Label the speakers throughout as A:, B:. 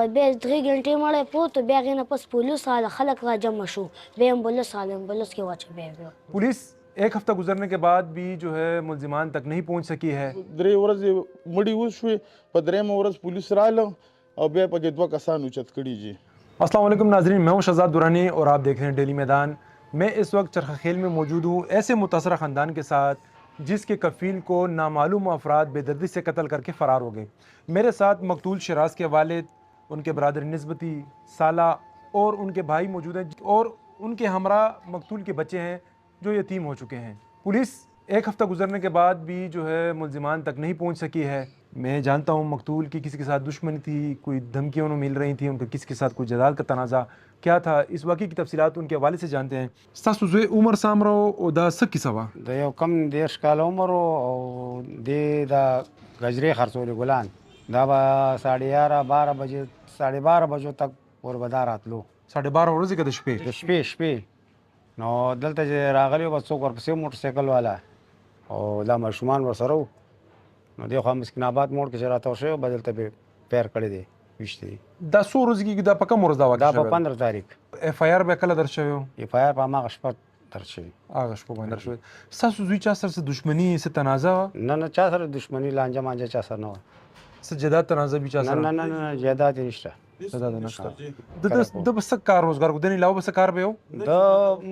A: بعد بیا 3 غنټې مړی پروت و، بیا هغې نه پس پولیس راغله، خلک را جمع شو، بیا امبولانس راغله، امبولانس کې واچوه بیا.
B: पुलिस एक हफ्ता गुजरने के बाद भी जो है मुलजिमान तक नहीं पहुंच सकी है.
C: 3 ورځې مړي وشوې، په 3مه ورځ پولیس راغله او بیا پکې 2 کسان اوچت کړي جی.
B: अस्सलाम वालेकुम नाजरीन, मैं हूं शहजाद दुरानी और आप देख रहे हैं डेली मैदान. मैं इस वक्त चरखखेल में मौजूद हूं ऐसे मुतासरा ख़ानदान के साथ जिसके कफ़ील को नामालूम अफराद बेदर्दी से कत्ल करके फ़रार हो गए. मेरे साथ मकतूल शराज के वालिद, उनके बरादर निस्बती, साला और उनके भाई मौजूद हैं और उनके हमरा मकतूल के बच्चे हैं जो यतीम हो चुके हैं. पुलिस एक हफ्ता गुजरने के बाद भी जो है मुलजिमान तक नहीं पहुंच सकी है. मैं जानता हूं मकतूल की किसी के साथ दुश्मनी थी, कोई धमकियाँ उन्हें मिल रही थी, उनका किसी के साथ कोई जदाल का तनाज़ा क्या था, इस वाक़े की तफसीलात उनके हवाले से जानते हैं. स्तासु ज़ोई उमर सामरो ओ दा स किस्सा वा
D: د یو کم 10 کال عمر و او د گجرې خرڅولې ګلان دا به 11:30 12 بجې 12:30 بجو تک وربدا راتلو
B: 12:30 ورځې کې د شپې.
D: د شپې نو دلته چې راغلی و څوک ورپسې موټر سایکل والا او دا ماشومان ورسره وو نو دی خوا مسکین آباد موړ کې چې راتاو شوی به دلته به پیر کړی دی ویشتې دي.
B: دا څو ورځې کېږي؟ دا په کوم ورځ دا
D: دا
B: واقع
D: په
B: شوی؟
D: 15 تاریخ
B: اف آی آر به کله در شوی و؟
D: اف آی آر په هماغه شپه درج شوي.
B: هغه شپه باندې در شوی. ستاسو زوی چا سره څه دښمني څه تنازع وه؟
D: نه چا سره دښمني لانجه مانجه چا سره نه وه.
B: څه جداد تنازع بي چا
D: نه
B: سره؟
D: نه نه نه جایداد یې نشته.
B: جداد نشته. د به څه کار روزګار کو؟ د نه علاوه به څه کار به و؟
D: د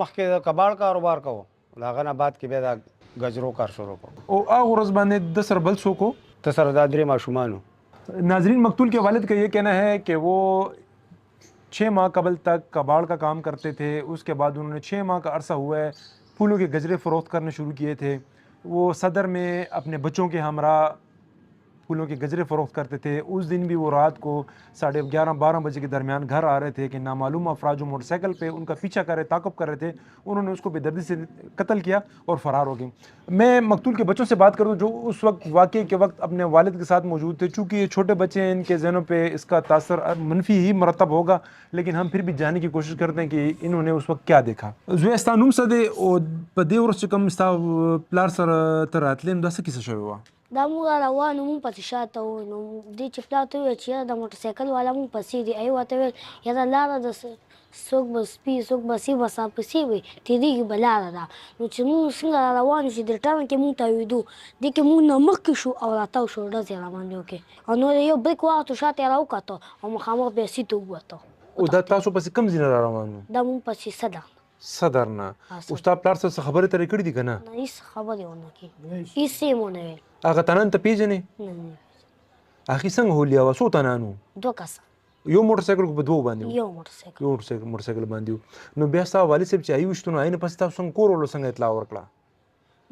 D: مخکې د کباړ کاروبار کوو، د هغه نه بعد کې بیا د گجرو کار شروع کوو.
B: او هغه ورځ باندې د سره بل څوک و؟
D: ته سره دا 3 ماشومان وو.
B: नाजरीन, मकतूल के वालिद का ये कहना है कि वो 6 माह कबल तक कबाड़ का काम करते थे. उसके बाद उन्होंने 6 माह का अरसा हुआ है फूलों के गजरे फ़रोख्त करने शुरू किए थे. वो सदर में अपने बच्चों के हमरा फूलों के गजरे फ़रोख्त करते थे. उस दिन भी वो रात को 11:30-12 बजे के दरमियान घर आ रहे थे कि नामालूम अफराद जो मोटरसाइकिल पे उनका पीछा कर रहे ताक़ुब कर रहे थे, उन्होंने उसको बेदर्दी से कत्ल किया और फ़रार हो गए. मैं मकतूल के बच्चों से बात करूँ जो उस वक्त वाक़े के वक्त अपने वालिद के साथ मौजूद थे. चूँकि ये छोटे बच्चे हैं, इनके जहनों पर इसका तासर मनफी ही मरतब होगा, लेकिन हम फिर भी जानने की कोशिश करते हैं कि इन्होंने उस वक्त क्या देखा. ज़ुएस्तानुम सदे और पदे और कम प्लार सर तरातले दस किस हुआ
A: دا موږ را روانو، مونږ پسې شاته وو. نو دې چې پلار ته وویل چې یاره د موټرسایکل والا مونږ پسې دی. هغې ورته ویل یاره لاره ده، څوک به سپي څوک به سي بس پسې وي، تېرېږي به لاره ده. نو چې مونږ څنګه را روان یو چې د ټرن کې مونږ تاوېدو، دې کې مونږ نه مخکې شو او راتاو شو، ډزې را باندې وکړې. او نور یو بریک واخیستو، شاته یې را وکتو او مخامخ بیا سي ته ووتو.
B: او دا تاسو پسې کوم ځای نه را روان وو؟
A: دا مونږ پسې صدر
B: صدر نه. استاد پلار سره څه خبرې ترې کړې دي که نه؟
A: نه هېڅ خبرې ونه کړې، هېڅ یې مو نه ویل.
B: هغه تنان ته پیژنې؟
A: نه نه
B: اخي څنګه هولیا وه؟ څو تنان وو؟
A: 2 کسه
B: یو موټرسایکل په 2 باندې وو؟
A: یو موټرسایکل.
B: یو موټرسایکل باندې وو. نو بیا ستا والد صاحب چې ویشتو نو هغې نه پسې تاسو څنګه کور ورلو څنګه اطلاع ورکړه؟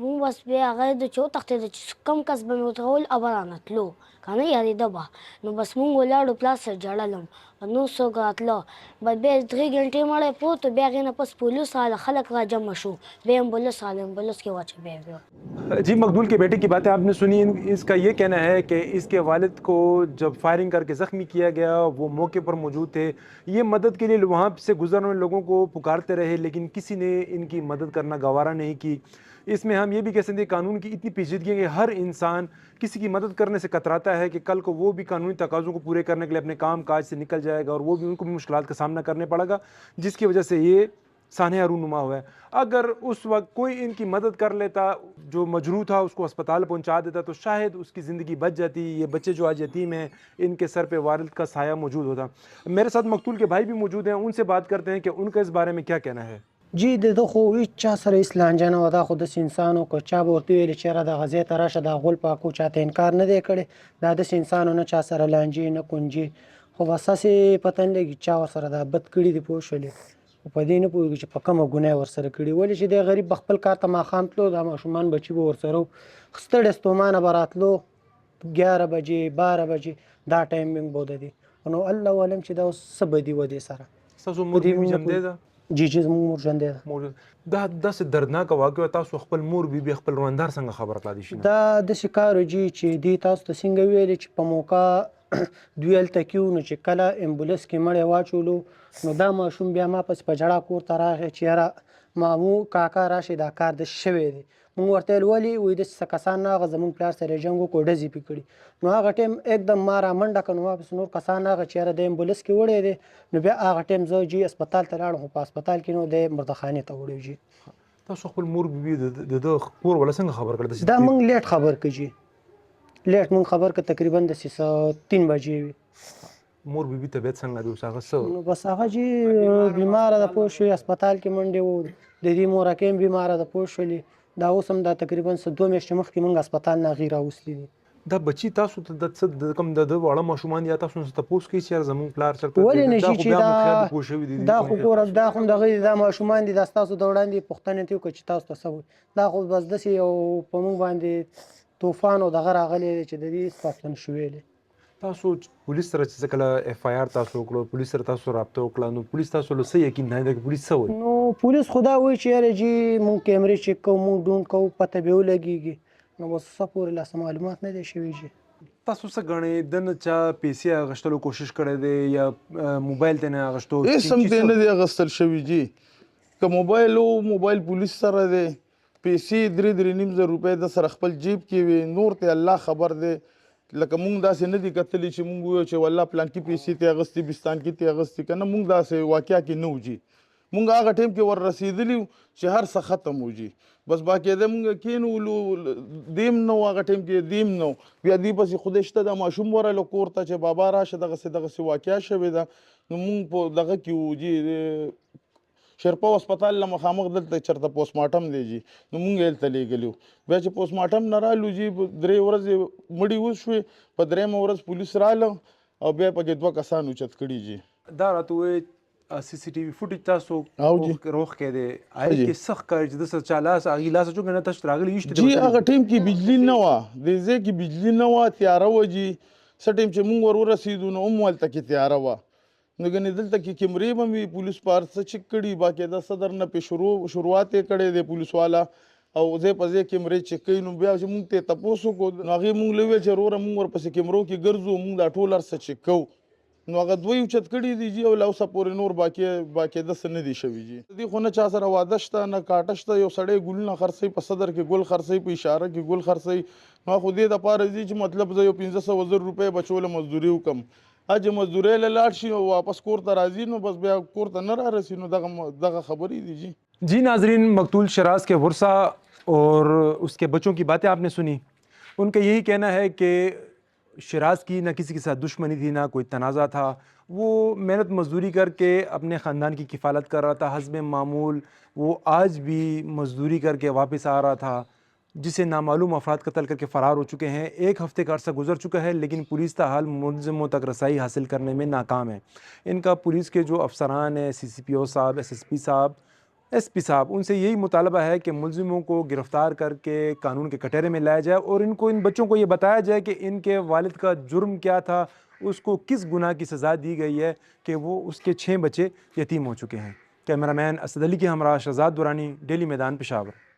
A: مونږ بس بیا هغه د چې وتښتېده چې کم کس به مې ورته وویل او به رانه تلو که نه یارېده به. نو بس مونږ ولاړو، پلار سره ژړلم، نور څوک راتله. بعد بیا 3 غنټې مړی پروت و، بیا هغې نه پس پولیس راغله، خلک را جمع شو، بیا امبولانس راغله، امبولانس کې واچوه بیا.
B: जी, मकदूल के बेटे की बातें आपने सुनी. इसका ये कहना है कि इसके वालिद को जब फायरिंग करके ज़ख्मी किया गया वो मौके पर मौजूद थे. ये मदद के लिए वहाँ से गुजरने वाले लोगों को पुकारते रहे, लेकिन किसी ने इनकी मदद करना गवारा नहीं की. इसमें हम ये भी कह सकते हैं कानून की इतनी पेचीदगी है कि हर इंसान किसी की मदद करने से कतराता है कि कल को वो भी कानूनी तकाज़ों को पूरे करने के लिए अपने काम काज से निकल जाएगा और वो भी उनको भी मुश्किलात का सामना करने पड़ेगा, जिसकी वजह से ये सानिया रूनुमा हुआ है. अगर उस वक्त कोई इनकी मदद कर लेता, जो मजरूह था उसको अस्पताल पहुंचा देता, तो शायद उसकी ज़िंदगी बच जाती. ये बच्चे जो आज यतीम हैं, इनके सर पे वालिद का साया मौजूद होता. मेरे साथ मकतूल के भाई भी मौजूद हैं, उनसे बात करते हैं कि उनका इस बारे में क्या कहना है.
E: جی د ده خو هېڅ چا سره هېڅ لانجه نه وه. دا خو داسې انسان و که چا به ورته ویلې چې یاره دغه ځای ته راشه دا غول پاکو، چاته انکار نه دی کړی. دا داسې انسان و نه چا سره لانجې نه کونجې، خو بس هسې پته نه لګي چا ورسره دا بد کړي دي، پوه شولې. خو په دې نه پوهېږي چې په کومه ګناه یې ورسره کړي. ولې چې دی غریب به خپل کار ته ماښام تلو، دا ماشومان بچي به ورسره وو، ستړی ستومانه به راتلو 11 بجې 12 بجې دا ټایمینګ به د دې. نو الله علم چې دا اوس څه بدي وه دې سره.
B: ستاسو مور بیبي ژوندۍ ده؟
E: جی جی زموږ مور ژوندۍ ده.
B: دا داسې دردناکه واقعه وه. تاسو خپل مور بیبي خپل روندار څنګه خبر کړه دې شي نه؟
E: دا داسې کار و جي چې دې تاسو ته څنګه ویلې چې په موقع دوی هلته کې وو، نو چې کله امبولانس کې مړی واچولو نو دا ماشوم بیا ما پسې په ژړا کور ته راغی چې یاره مامو کاکا راشي دا کار د شوی دی. مونږ ورته ویل ولې وایي داسې څه کسان راغله زمونږ پلار سره یې جنګ وکړو ډزې پې کړي نو هغه ټایم एकदम ما را منډه کړه نو واپس نور کسان راغله چې یاره د امبولنس کې وړی دی نو بیا هغه ټایم زه جي هسپتال ته لاړم خو په هسپتال کې نو دی مردخانې ته وړی جي
B: تاسو خپل مور بیبي د کور والا څنګه خبر کړل
E: دا مونږ لیټ خبر کړ جي لیټ مونږ خبر کړ تقریبا د 3 بجې وي
B: مور بیبي طبیعت څنګه دی اوس هغه څه
E: نو بس هغه جي بیماره ده پوه شوې هسپتال کې منډې و د دې مورکۍ هم بیماره ده پوه شولې دا اوس هم دا تقریبا 2 میاشتې مخکې مونږ هسپتال نه هغې راوستلي دي
B: دا بچی تاسو ته د څه د کوم د واړه ماشومان یا تاسو ته تاسو کوي چې زمون پلار چرته
E: ولې نشي چې دا خو ګوره دا خو دغه دا ماشومان دي دا تاسو د وړاندې پوښتنه ته وکړي چې تاسو ته څه دا خو بس داسې یو په مونږ باندې طوفان او دغه راغلی دی چې د دې پاکستان شویلې
B: تاسو پولیس سره چې کله اف آی آر تاسو وکړو پولیس سره تاسو رابطه وکړه نو پولیس تاسو له څه یقین نه دی پولیس څه وایي
E: نو پولیس خدا وایي چې یاره جی مونږ کیمرې چیک کوو مونږ ډون کوو پته به ولګېږي نو بس څه پورې لاسه معلومات نه دی شوي جی
B: تاسو څه غنئ دنه چا پیسې اغشتلو کوشش کړی دی یا موبایل ته نه اغشتو
C: هیڅ هم ته نه دی اغستل شوي جی که موبایل او موبایل پولیس سره دی پیسې 3.5 روپۍ د سره خپل جیب کې وي نور ته الله خبر دی لکه مونږ داسې نه دي کتلی چې مونږ وایو چې والله پلانکي پیسې ته اغستې بستان کې ته اغستې که نه مونږ داسې واقعه کې نه و جي مونږ هغه ټایم کې ور رسېدلي چې هر څه ختم و جي بس باقاعده مونږ کېنولو دیم نه و هغه ټایم کې دیم نه و بیا دې پسې خدای شته دا ماشوم ورغلو کور ته چې بابا راشه دغسې واقعه شوې ده نو مونږ په دغه کې وو جي شرپا هسپتال له مخامخ دلته چېرته پوسټ مارټم دی جي نو مونږ هلته لیږلي بیا چې پوسټ مارټم نه رالو جي 3 ورځې مړي وشوې په 3مه ورځ پولیس راله او بیا پکې 2 کسان اوچت کړي جي
B: دا راته وایي سی سی ټي وي فوټیج تاسو روخ کې دی آی کې سخت کار چې د څه چا لاس هغې لاس اچو که نه تاسو راغلي یشته
C: جي هغه ټایم کې بجلي نه وه دې ځای کې بجلي نه وه تیاره وه جي څه ټایم چې مونږ ورسېدو نو هم هلته کې تیاره وه نو ګنې دلته کې کیمرې به مې پولیس پار څه چک کړي باقاعده صدر نه پې شروعات یې کړی دی پولیس والا او ځای په ځای کیمرې چک کوي نو بیا چې مونږ ته تپوس وکړو نو هغې مونږ له وویل چې وروره مونږ ورپسې کیمرو کې ګرځو مونږ دا ټول هر څه چک کوو نو هغه 2 اوچت کړي دي جي او له اوسه پورې نور باقاعده څه نه دي شوي جي دې خو نه چا سره واده شته نه کاټه شته یو سړی ګلونه خرڅوي په صدر کې ګل خرڅوي په اشاره کې ګل خرڅوي نو خو دې دپاره ځي چې مطلب زه یو 1500 روپۍ بچو له مزدوري وکړم چې مزدورۍ له لاړ شي او واپس کور ته راځي نو بس بیا کور ته نه رارسي نو دغه خبرې دي جی
B: جی ناظرین مقتول شراز کے ورثہ اور اس کے بچوں کی باتیں آپ نے سنی ان کا یہی کہنا ہے کہ شراز کی نہ کسی کے ساتھ دشمنی تھی نہ کوئی تنازع تھا وہ محنت مزدوری کر کے اپنے خاندان کی کفالت کر رہا تھا حسب معمول وہ آج بھی مزدوری کر کے واپس آ رہا تھا جسے نامعلوم افراد قتل کر کے فرار ہو چکے ہیں 1 ہفتے کا عرصہ گزر چکا ہے لیکن پولیس تاحال ملزموں تک رسائی حاصل کرنے میں ناکام ہے ان کا پولیس کے جو افسران ہیں CCPO صاحب SSP صاحب SP صاحب ان سے یہی مطالبہ ہے کہ ملزموں کو گرفتار کر کے قانون کے کٹہرے میں لایا جائے اور ان بچوں کو یہ بتایا جائے کہ ان کے والد کا جرم کیا تھا اس کو کس گناہ کی سزا دی گئی ہے کہ وہ اس کے 6 بچے یتیم ہو چکے ہیں کیمرہ مین اسد علی کے ہمراہ شہزاد دورانی ڈیلی میدان پشاور